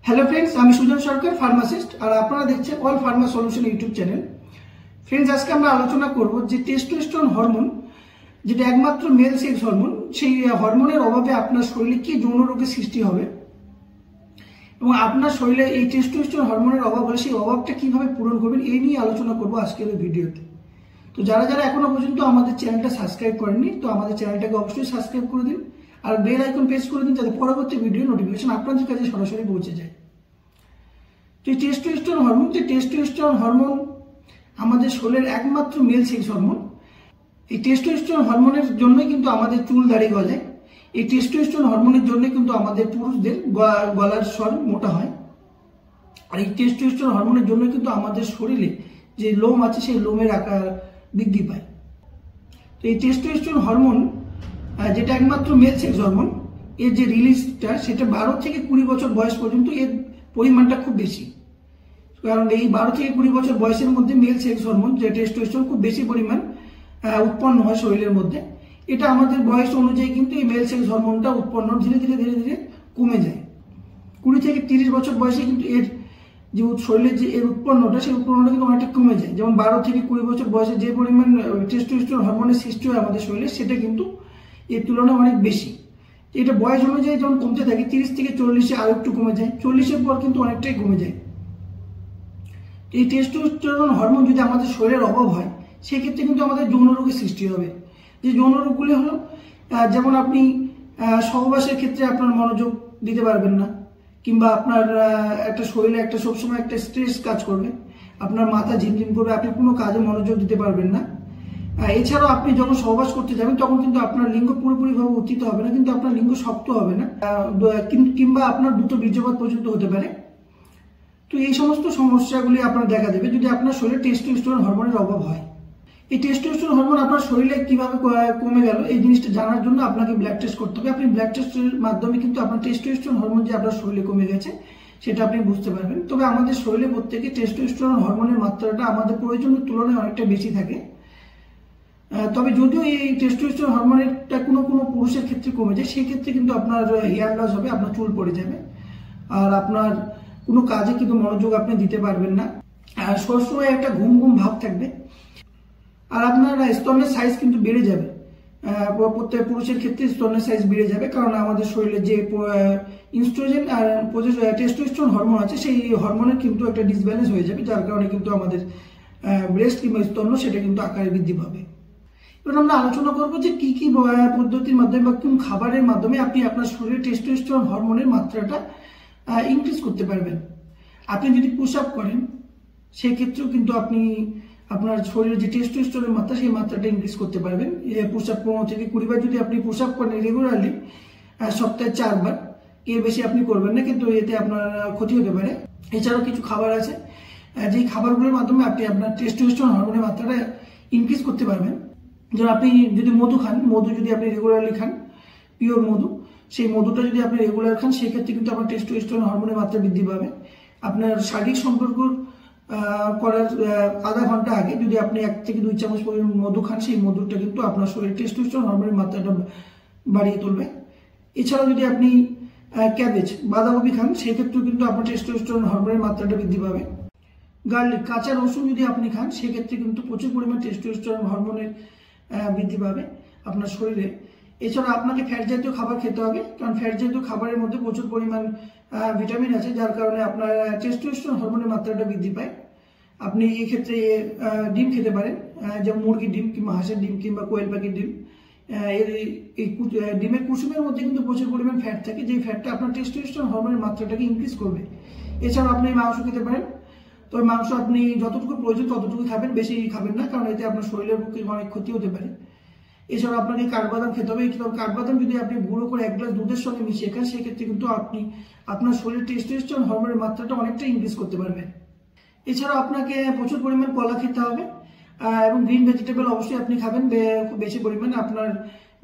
Hello friends, আমি সুজন সরকার pharmacist আর আপনারা দেখছেন all Pharma solution YouTube channel. Friends, আজকে আমরা আলোচনা করব যে টেস্টোস্টেরন হরমোন, যেটা একমাত্র মেল সেক্স হরমোন, সেই হরমোনের অভাবে আপনার শরীরে কি যৌন রোগের সৃষ্টি হবে এবং আপনার শরীরে এই টেস্টোস্টেরন হরমোনের অভাব হলে সেই অভাবটা কিভাবে পূরণ করবেন, এই নিয়ে আলোচনা করব আজকের এই ভিডিওতে। তো যারা যারা এখনো পর্যন্ত আমাদের চ্যানেলটা সাবস্ক্রাইব করেননি, তো আমাদের চ্যানেলটাকে অবশ্যই সাবস্ক্রাইব করে দিন আর বেল আইকন প্রেস করে দিন, যাতে পরবর্তী ভিডিও নোটিফিকেশন আপনাদের কাছে সরাসরি পৌঁছে যায়। তো টেস্টোস্টেরন হরমোন আমাদের শরীরের একমাত্র মেল সেক্স হরমোন। এই টেস্টোস্টেরন হরমোনের জন্যই কিন্তু আমাদের চুল দাড়ি গজায়। এই টেস্টোস্টেরন হরমোনের জন্য কিন্তু আমাদের পুরুষদের গলার স্বর মোটা হয়। আর এই টেস্টোস্টেরন হরমোনের জন্য কিন্তু আমাদের শরীরে যে লোম আছে সেই লোমের আকার বৃদ্ধি পায়। তো এই টেস্টোস্টেরন হরমোন, যেটা একমাত্র মেল সেক্স হরমোন, এর যে রিলিজটা সেটা 12 থেকে 20 বছর বয়স পর্যন্ত এর পরিমাণটা খুব বেশি। কারণ এই 12 থেকে 20 বছর বয়সের মধ্যে মেল সেক্স হরমোন যে টেস্টোস্টেরন খুব বেশি পরিমাণ উৎপন্ন হয় শরীরের মধ্যে। এটা আমাদের বয়স অনুযায়ী কিন্তু এই মেল সেক্স হরমোনটা উৎপন্ন ধীরে ধীরে কমে যায়। 20 থেকে 30 বছর বয়সে কিন্তু এর যে শরীরের যে এর উৎপন্নটা, সেই উৎপন্নটা কিন্তু অনেকটা কমে যায়। যেমন 12 থেকে 20 বছর বয়সে যে পরিমাণ টেস্টোস্টেরন হরমোনের সৃষ্টি হয় আমাদের শরীরে, সেটা কিন্তু এর তুলনায় অনেক বেশি। এটা বয়স অনুযায়ী যখন কমতে থাকে, 30 থেকে 40-এ আরো একটু কমে যায়, 40-এর পর কিন্তু অনেকটাই কমে যায়। এই টেস্টোস্টেরন হরমোন যদি আমাদের শরীরের অভাব হয়, সেক্ষেত্রে কিন্তু আমাদের যৌন রোগের সৃষ্টি হবে। যে যৌন রোগগুলি হলো, যেমন আপনি সহবাসের ক্ষেত্রে আপনার মনোযোগ দিতে পারবেন না, কিংবা আপনার একটা শরীরে একটা সবসময় একটা স্ট্রেস কাজ করবে, আপনার মাথা ঝিমঝিম করবে, আপনি কোনো কাজে মনোযোগ দিতে পারবেন না। এছাড়াও আপনি যখন সহবাস করতে যাবেন তখন কিন্তু আপনার লিঙ্গ পুরোপুরিভাবে উত্থিত হবে না, কিন্তু আপনার লিঙ্গ শক্ত হবে না, কিংবা আপনার দ্রুত বীর্যপাত পর্যন্ত হতে পারে। তো এই সমস্ত সমস্যাগুলি আপনার দেখা দেবে যদি আপনার শরীরে টেস্টোস্টেরন হরমোনের অভাব হয়। এই টেস্টোস্টেরন হরমোন আপনার শরীরে কিভাবে কমে গেল, এই জিনিসটা জানার জন্য আপনাকে ব্লাড টেস্ট করতে হবে। আপনি ব্লাড টেস্টের মাধ্যমে কিন্তু আপনার টেস্টোস্টেরন হরমোন যে আপনার শরীরে কমে গেছে সেটা আপনি বুঝতে পারবেন। তবে আমাদের শরীরে প্রত্যেকে টেস্টোস্টেরন হরমোনের মাত্রাটা আমাদের প্রয়োজনের তুলনায় অনেকটা বেশি থাকে। তবে যদিও এই টেস্টোস্টেরন হরমোনেরটা কোনো পুরুষের ক্ষেত্রে কমে যায়, সেক্ষেত্রে কিন্তু আপনার হেয়ার লস হবে, আপনার চুল পড়ে যাবে, আর আপনার কোনো কাজে কিন্তু মনোযোগ আপনি দিতে পারবেন না, আর সবসময় একটা ঘুম ভাব থাকবে, আর আপনার স্তনের সাইজ কিন্তু বেড়ে যাবে। প্রত্যেক পুরুষের ক্ষেত্রে স্তনের সাইজ বেড়ে যাবে, কারণ আমাদের শরীরে যে ইস্ট্রোজেন আর টেস্টোস্টেরন হরমোন আছে, সেই হরমোনের কিন্তু একটা ডিসব্যালেন্স হয়ে যাবে, যার কারণে কিন্তু আমাদের ব্রেস্ট কিংবা স্তন্য সেটা কিন্তু আকারে বৃদ্ধি পাবে। এবার আমরা আলোচনা করবো যে কি কি পদ্ধতির মাধ্যমে বা কোন খাবারের মাধ্যমে আপনি আপনার শরীরে টেস্টোস্টেরন হরমোনের মাত্রাটা ইনক্রিজ করতে পারবেন। আপনি যদি পুশ আপ করেন, সেক্ষেত্রেও কিন্তু আপনি আপনার শরীরে যে টেস্টোস্টেরনের মাত্রা, সেই মাত্রাটা ইনক্রিজ করতে পারবেন। পুশ আপ 15 থেকে 20 বার যদি আপনি পুশ আপ করেন রেগুলারলি, সপ্তাহে 4 বার, এর বেশি আপনি করবেন না, কিন্তু এতে আপনার ক্ষতি হতে পারে। এছাড়াও কিছু খাবার আছে, যেই খাবারগুলোর মাধ্যমে আপনি আপনার টেস্টোস্টেরন হরমোনের মাত্রাটা ইনক্রিজ করতে পারবেন। যেমন আপনি যদি মধু খান, মধু যদি আপনি রেগুলারলি খান, পিওর মধু, সেই মধুটা যদি আপনি রেগুলার খান, সেক্ষেত্রে কিন্তু আপনার টেস্টোস্টেরন হরমোনের মাত্রা বৃদ্ধি পাবে। আপনার শারীরিক সম্পর্ক করার আধা ঘন্টা আগে যদি আপনি 1 থেকে 2 চামচ পরিমাণ মধু খান, সেই মধুটা কিন্তু আপনার শরীরে টেস্টোস্টেরন হরমোনের মাত্রাটা বাড়িয়ে তুলবে। এছাড়াও যদি আপনি ক্যাবেজ, বাঁধাকপি খান, সেক্ষেত্রেও কিন্তু আপনার টেস্টোস্টেরন হরমোনের মাত্রাটা বৃদ্ধি পাবে। গার্লিক, কাঁচা রসুন যদি আপনি খান, সেক্ষেত্রে কিন্তু প্রচুর পরিমাণ টেস্টোস্টেরন হরমোনের বৃদ্ধি পাবে আপনার শরীরে। এছাড়া আপনাকে ফ্যাট জাতীয় খাবার খেতে হবে, কারণ ফ্যাট জাতীয় খাবারের মধ্যে প্রচুর পরিমাণ ভিটামিন আছে, যার কারণে আপনার টেস্টোস্টেরন হরমোনের মাত্রাটা বৃদ্ধি পায়। আপনি এই ক্ষেত্রে ডিম খেতে পারেন, যেমন মুরগির ডিম কিংবা হাঁসের ডিম কিংবা কোয়েল পাখির ডিম। এই ডিমের কুসুমের মধ্যে কিন্তু প্রচুর পরিমাণ ফ্যাট থাকে, যে ফ্যাটটা আপনার টেস্টোস্টেরন হরমোনের মাত্রাটাকে ইনক্রিজ করবে। এছাড়াও আপনি মাংস খেতে পারেন, তবে মাংস আপনি যতটুকু প্রয়োজন ততটুকু খাবেন, বেশি খাবেন না, কারণ এতে আপনার শরীরের পক্ষে অনেক ক্ষতি হতে পারে। এছাড়া আপনাকে কাঠবাদাম খেতে হবে। কাঠবাদাম যদি আপনি গুঁড়ো করে 1 গ্লাস দুধের সঙ্গে মিশিয়ে খান, সেক্ষেত্রে কিন্তু আপনি আপনার শরীরে টেস্টোস্টেরন হরমোনের মাত্রাটা অনেকটা ইনক্রিজ করতে পারবেন। এছাড়াও আপনাকে প্রচুর পরিমাণ কলা খেতে হবে, এবং গ্রিন ভেজিটেবল অবশ্যই আপনি খাবেন খুব বেশি পরিমাণে। আপনার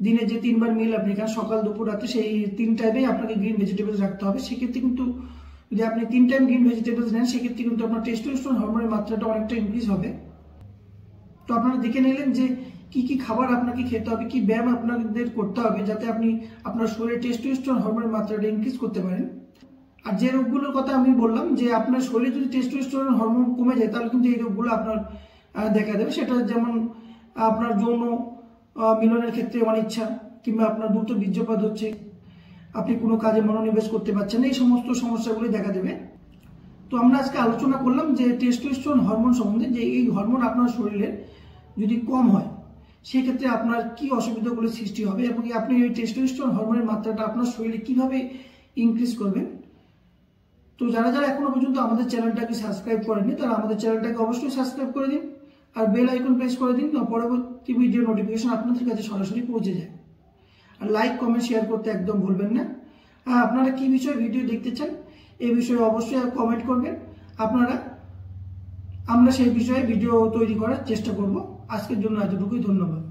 দিনে যে 3 বার মিল আপনি খান, সকাল দুপুর রাতে, সেই 3 টাইমেই আপনাকে গ্রিন ভেজিটেবলস রাখতে হবে। সেক্ষেত্রে কিন্তু যদি আপনি 3 টাইম গ্রিন ভেজিটেবলস নেন, সেক্ষেত্রে কিন্তু আপনার টেস্টোস্টেরন হরমোনের মাত্রাটা অনেকটা ইনক্রিজ হবে। তো আপনারা দেখে নিলেন যে কি কি খাবার আপনাকে খেতে হবে, কি ব্যায়াম আপনাদের করতে হবে, যাতে আপনি আপনার শরীরে টেস্টোস্টেরন হরমোনের মাত্রাটা ইনক্রিজ করতে পারেন। আর যে রোগগুলোর কথা আমি বললাম যে আপনার শরীরে যদি টেস্টোস্টেরন হরমোন কমে যায় তাহলে কিন্তু এই রোগগুলো আপনার দেখা দেবে। সেটা যেমন আপনার যৌন মিলনের ক্ষেত্রে অনিচ্ছা, কিংবা আপনার দ্রুত বীর্যপাত হচ্ছে, আপনি কোনো কাজে মনোনিবেশ করতে পারছেন না, এই সমস্ত সমস্যাগুলি দেখা দেবে। তো আমরা আজকে আলোচনা করলাম যে টেস্টোস্টেরন হরমোন সম্বন্ধে, যে এই হরমোন আপনার শরীরে যদি কম হয় সেক্ষেত্রে আপনার কি অসুবিধাগুলো সৃষ্টি হবে এবং আপনি এই টেস্টোস্টেরন হরমোনের মাত্রাটা আপনার শরীরে কিভাবে ইনক্রিজ করবেন। তো যারা যারা এখনো পর্যন্ত আমাদের চ্যানেলটাকে সাবস্ক্রাইব করেননি তারা আমাদের চ্যানেলটাকে অবশ্যই সাবস্ক্রাইব করে দিন আর বেল আইকন প্রেস করে দিন, পরবর্তী ভিডিও নোটিফিকেশন আপনাদের কাছে সরাসরি পৌঁছে যায়। আর লাইক কমেন্ট শেয়ার করতে একদম ভুলবেন না। আর আপনারা কি বিষয়ে ভিডিও দেখতে চান এই বিষয়ে অবশ্যই কমেন্ট করবেন আমরা সেই বিষয়ে ভিডিও তৈরি করার চেষ্টা করব। আজকের জন্য এতটুকুই, ধন্যবাদ।